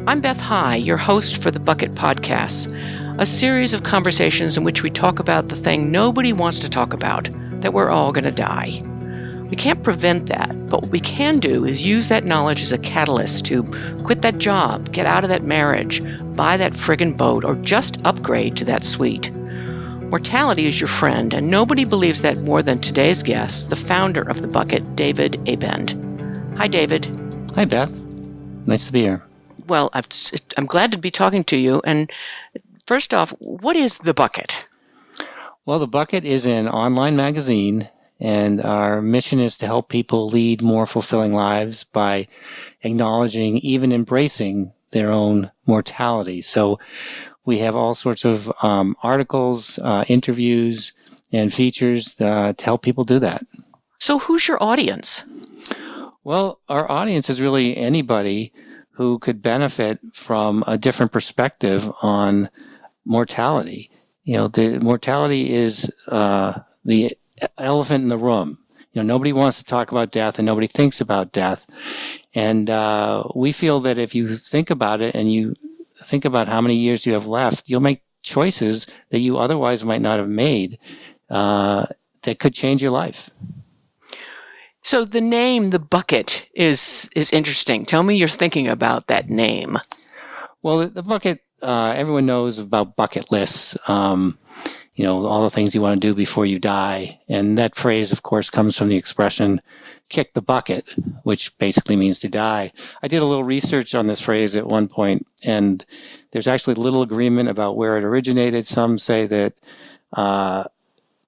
I'm Beth High, your host for the Bucket Podcasts, a series of conversations in which we talk about the thing nobody wants to talk about, that we're all going to die. We can't prevent that, but what we can do is use that knowledge as a catalyst to quit that job, get out of that marriage, buy that friggin' boat, or just upgrade to that suite. Mortality is your friend, and nobody believes that more than today's guest, the founder of The Bucket, David Abend. Hi, David. Hi, Beth. Nice to be here. Well, I'm glad to be talking to you. And first off, what is The Bucket? Well, The Bucket is an online magazine, and our mission is to help people lead more fulfilling lives by acknowledging, even embracing their own mortality. So we have all sorts of articles, interviews, and features to help people do that. So who's your audience? Well, our audience is really anybody who could benefit from a different perspective on mortality. You know, the mortality is the elephant in the room. You know, nobody wants to talk about death and nobody thinks about death. And we feel that if you think about it and you think about how many years you have left, you'll make choices that you otherwise might not have made that could change your life. So the name, The Bucket, is interesting. Tell me your thinking about that name. Well, the bucket, everyone knows about bucket lists, you know, all the things you want to do before you die. And that phrase, of course, comes from the expression, kick the bucket, which basically means to die. I did a little research on this phrase at one point, and there's actually little agreement about where it originated. Some say that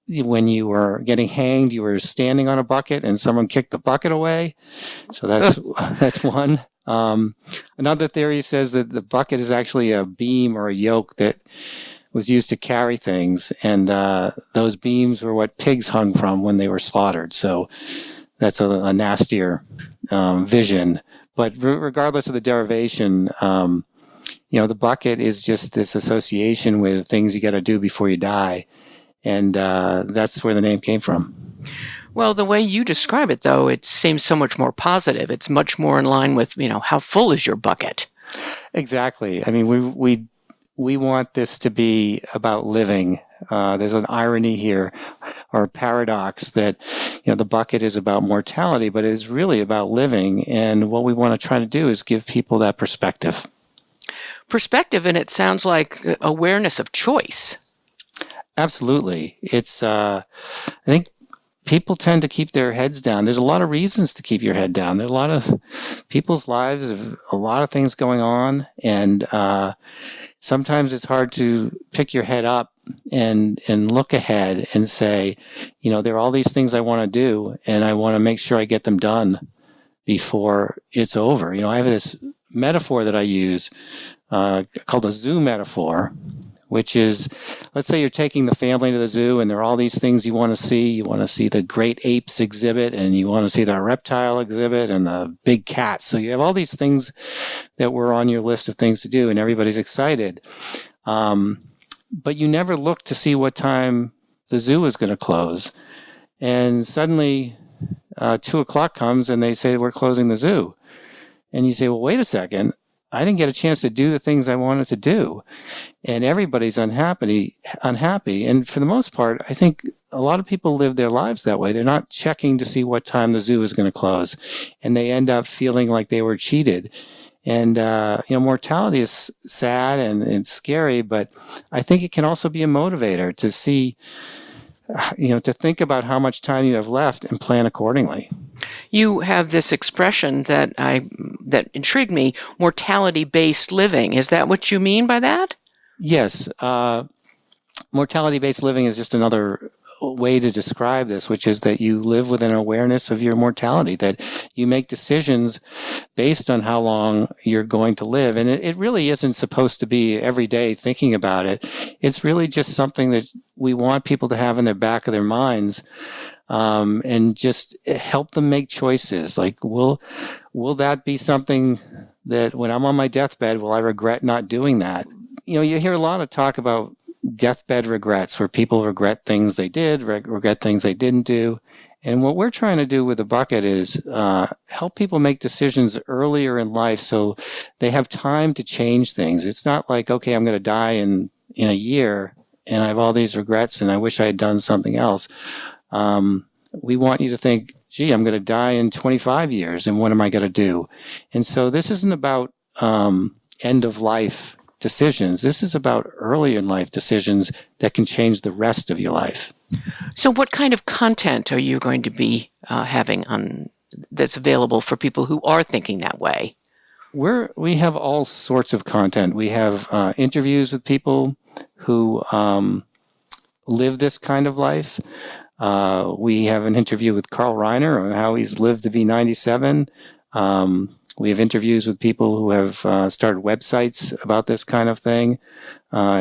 when you were getting hanged, you were standing on a bucket and someone kicked the bucket away. So that's one. Another theory says that the bucket is actually a beam or a yoke that was used to carry things. And those beams were what pigs hung from when they were slaughtered. So that's a nastier vision. But regardless of the derivation, you know, the bucket is just this association with things you got to do before you die. And that's where the name came from. Well, the way you describe it, though, it seems so much more positive. It's much more in line with, you know, how full is your bucket? Exactly. I mean, we want this to be about living. There's an irony here, or a paradox, that, you know, the bucket is about mortality, but it is really about living. And what we want to try to do is give people that perspective. Perspective, and it sounds like awareness of choice. Absolutely. It's, I think people tend to keep their heads down. There's a lot of reasons to keep your head down. There are a lot of people's lives have a lot of things going on. And, sometimes it's hard to pick your head up and look ahead and say, you know, there are all these things I want to do and I want to make sure I get them done before it's over. You know, I have this metaphor that I use, called the zoo metaphor, which is, let's say you're taking the family to the zoo and there are all these things you want to see. You want to see the great apes exhibit and you want to see the reptile exhibit and the big cats. So you have all these things that were on your list of things to do and everybody's excited. But you never look to see what time the zoo is going to close. And suddenly 2:00 comes and they say, we're closing the zoo. And you say, well, wait a second. I didn't get a chance to do the things I wanted to do. And everybody's unhappy. And for the most part, I think a lot of people live their lives that way. They're not checking to see what time the zoo is going to close. And they end up feeling like they were cheated. And, you know, mortality is sad and it's scary, but I think it can also be a motivator to see, you know, to think about how much time you have left and plan accordingly. You have this expression that intrigued me, mortality-based living. Is that what you mean by that? Yes. Mortality-based living is just another way to describe this, which is that you live with an awareness of your mortality, that you make decisions based on how long you're going to live. And it really isn't supposed to be every day thinking about it. It's really just something that we want people to have in the back of their minds, and just help them make choices. Like, will that be something that when I'm on my deathbed, will I regret not doing that? You know, you hear a lot of talk about deathbed regrets, where people regret things they did, regret things they didn't do. And what we're trying to do with the bucket is help people make decisions earlier in life so they have time to change things. It's not like, okay, I'm going to die in a year and I have all these regrets and I wish I had done something else. We want you to think, gee, I'm going to die in 25 years and what am I going to do? And so this isn't about end of life decisions. This is about early in life decisions that can change the rest of your life. So what kind of content are you going to be having on that's available for people who are thinking that way? We have all sorts of content. We have interviews with people who live this kind of life. We have an interview with Carl Reiner on how he's lived to be 97. We have interviews with people who have started websites about this kind of thing,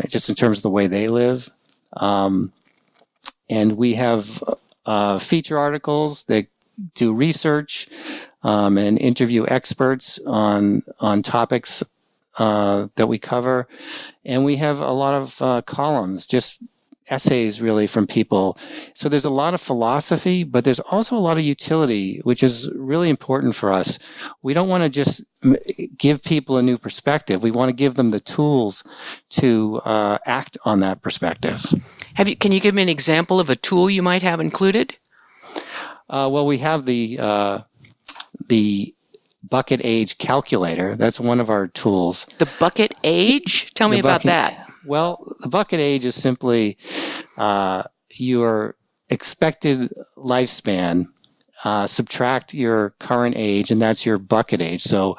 just in terms of the way they live. And we have feature articles that do research and interview experts on topics that we cover. And we have a lot of columns, just essays really from people. So there's a lot of philosophy, but there's also a lot of utility, which is really important for us. We don't want to just give people a new perspective. We want to give them the tools to act on that perspective. Can you give me an example of a tool you might have included? Well, we have the bucket age calculator. That's one of our tools. The bucket age? Tell me about that. Well, the bucket age is simply your expected lifespan, subtract your current age, and that's your bucket age. So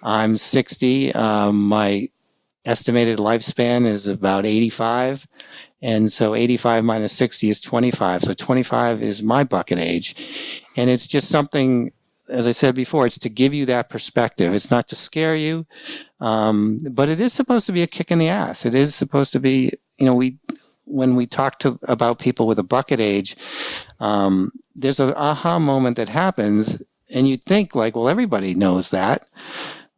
I'm 60. My estimated lifespan is about 85. And so 85 minus 60 is 25. So 25 is my bucket age. And it's just something, as I said before, it's to give you that perspective. It's not to scare you, but it is supposed to be a kick in the ass. It is supposed to be, when we talk about people with a bucket age, there's an aha moment that happens, and you'd think like, well, everybody knows that.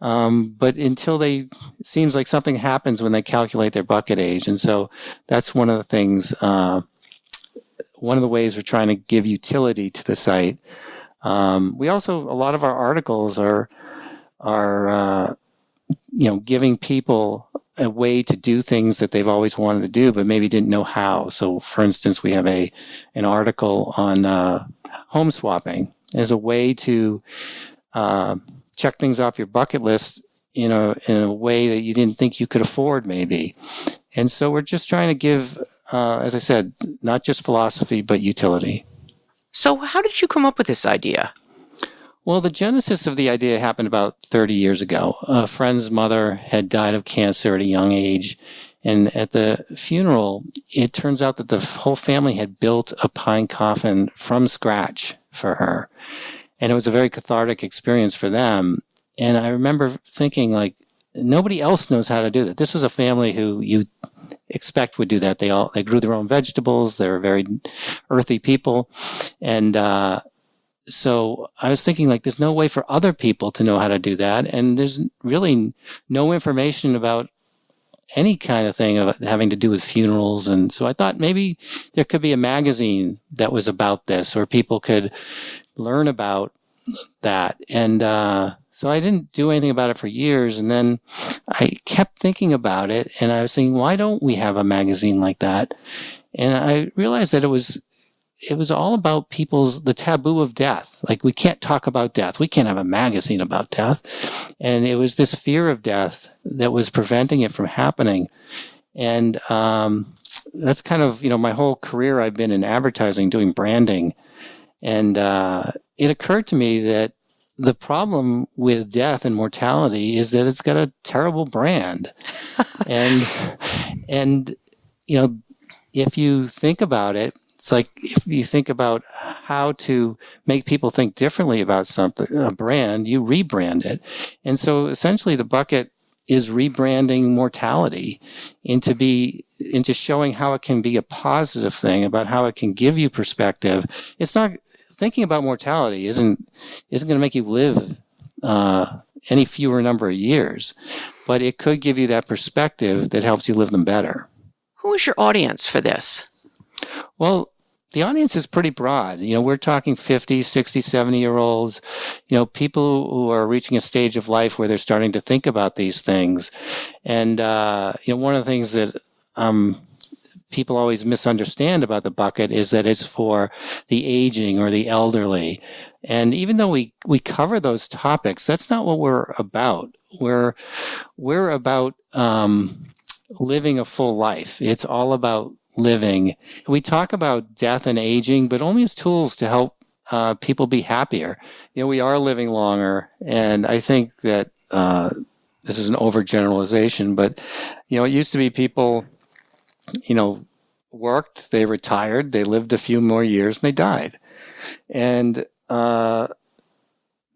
But it seems like something happens when they calculate their bucket age. And so that's one of the things, one of the ways we're trying to give utility to the site. We also, a lot of our articles are giving people a way to do things that they've always wanted to do, but maybe didn't know how. So for instance, we have an article on, home swapping as a way to, check things off your bucket list in a way that you didn't think you could afford maybe. And so we're just trying to give, as I said, not just philosophy, but utility. So how did you come up with this idea? Well, the genesis of the idea happened about 30 years ago. A friend's mother had died of cancer at a young age. And at the funeral, it turns out that the whole family had built a pine coffin from scratch for her. And it was a very cathartic experience for them. And I remember thinking, like, nobody else knows how to do that. This was a family who you expect would do that. They grew their own vegetables. They were very earthy people. And so I was thinking, like, there's no way for other people to know how to do that. And there's really no information about any kind of thing of having to do with funerals. And so I thought maybe there could be a magazine that was about this, or people could learn about that. And so I didn't do anything about it for years. And then I kept thinking about it, and I was thinking, why don't we have a magazine like that? And I realized that it was all about the taboo of death. Like, we can't talk about death. We can't have a magazine about death. And it was this fear of death that was preventing it from happening. And that's kind of, my whole career I've been in advertising, doing branding. And it occurred to me that the problem with death and mortality is that it's got a terrible brand. and if you think about it, it's like if you think about how to make people think differently about something, a brand, you rebrand it. And so essentially the bucket is rebranding mortality into showing how it can be a positive thing, about how it can give you perspective. It's not thinking about mortality isn't going to make you live any fewer number of years, but it could give you that perspective that helps you live them better. Who is your audience for this? Well, the audience is pretty broad. We're talking 50, 60, 70-year-olds, people who are reaching a stage of life where they're starting to think about these things. And, one of the things that people always misunderstand about the bucket is that it's for the aging or the elderly. And even though we cover those topics, that's not what we're about. We're about living a full life. It's all about living. We talk about death and aging, but only as tools to help people be happier. We are living longer, and I think that this is an overgeneralization, but it used to be people, worked, they retired, they lived a few more years, and they died. And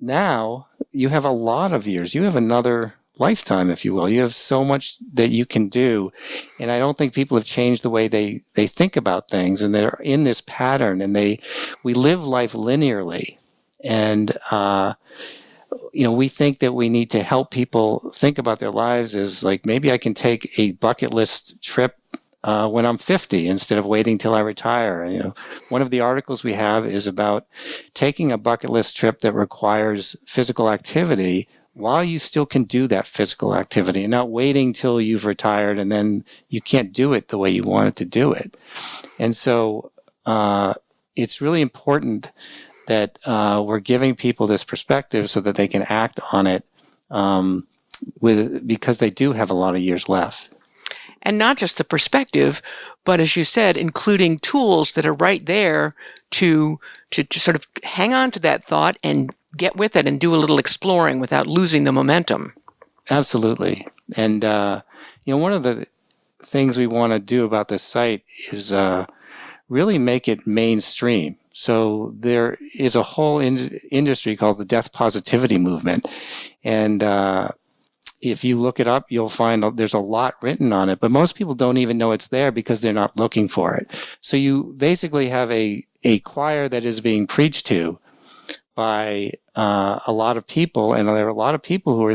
now you have a lot of years. You have another lifetime, if you will. You have so much that you can do. And I don't think people have changed the way they think about things, and they're in this pattern, and we live life linearly. And, we think that we need to help people think about their lives as like, maybe I can take a bucket list trip when I'm 50 instead of waiting till I retire. One of the articles we have is about taking a bucket list trip that requires physical activity while you still can do that physical activity, and not waiting till you've retired and then you can't do it the way you wanted to do it. And so it's really important that we're giving people this perspective so that they can act on it because they do have a lot of years left. And not just the perspective, but as you said, including tools that are right there to sort of hang on to that thought and get with it and do a little exploring without losing the momentum. Absolutely. And, one of the things we want to do about this site is really make it mainstream. So there is a whole industry called the death positivity movement. And if you look it up, you'll find there's a lot written on it, but most people don't even know it's there because they're not looking for it. So you basically have a choir that is being preached to by a lot of people, and there are a lot of people who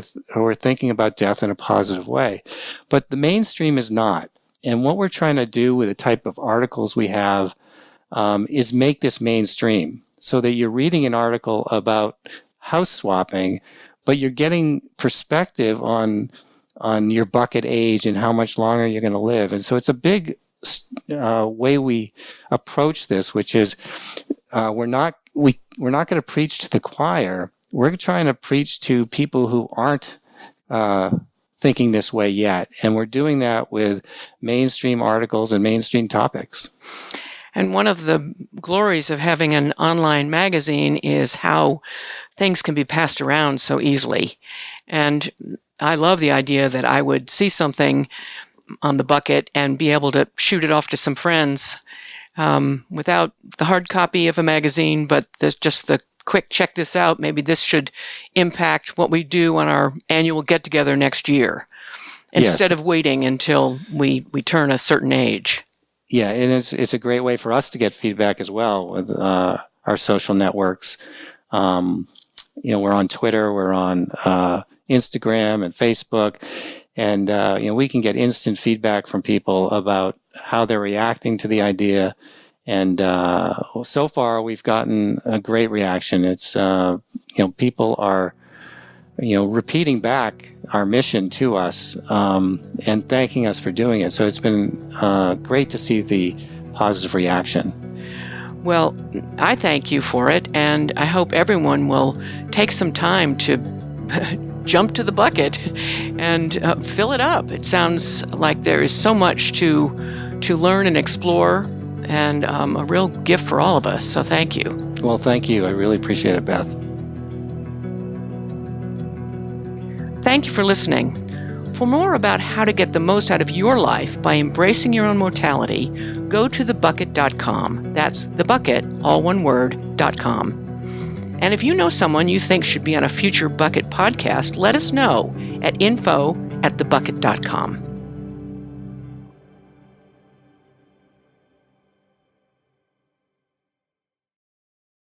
are thinking about death in a positive way. But the mainstream is not. And what we're trying to do with the type of articles we have is make this mainstream so that you're reading an article about house swapping, but you're getting perspective on your bucket age and how much longer you're going to live. And so it's a big way we approach this, which is we're not going to preach to the choir. We're trying to preach to people who aren't thinking this way yet. And we're doing that with mainstream articles and mainstream topics. And one of the glories of having an online magazine is how things can be passed around so easily. And I love the idea that I would see something on the bucket and be able to shoot it off to some friends without the hard copy of a magazine, but there's just the quick check this out. Maybe this should impact what we do on our annual get-together next year, instead of waiting until we turn a certain age. Yeah, and it's a great way for us to get feedback as well with our social networks. We're on Twitter, we're on Instagram and Facebook, and we can get instant feedback from people about how they're reacting to the idea. And so far, we've gotten a great reaction. It's people are repeating back our mission to us and thanking us for doing it. So it's been great to see the positive reaction. Well, I thank you for it, and I hope everyone will take some time to jump to the bucket and fill it up. It sounds like there is so much to learn and explore, and a real gift for all of us. So thank you. Well, thank you. I really appreciate it, Beth. Thank you for listening. For more about how to get the most out of your life by embracing your own mortality, go to thebucket.com. That's thebucket, all one word, .com. And if you know someone you think should be on a future Bucket podcast, let us know at info@thebucket.com.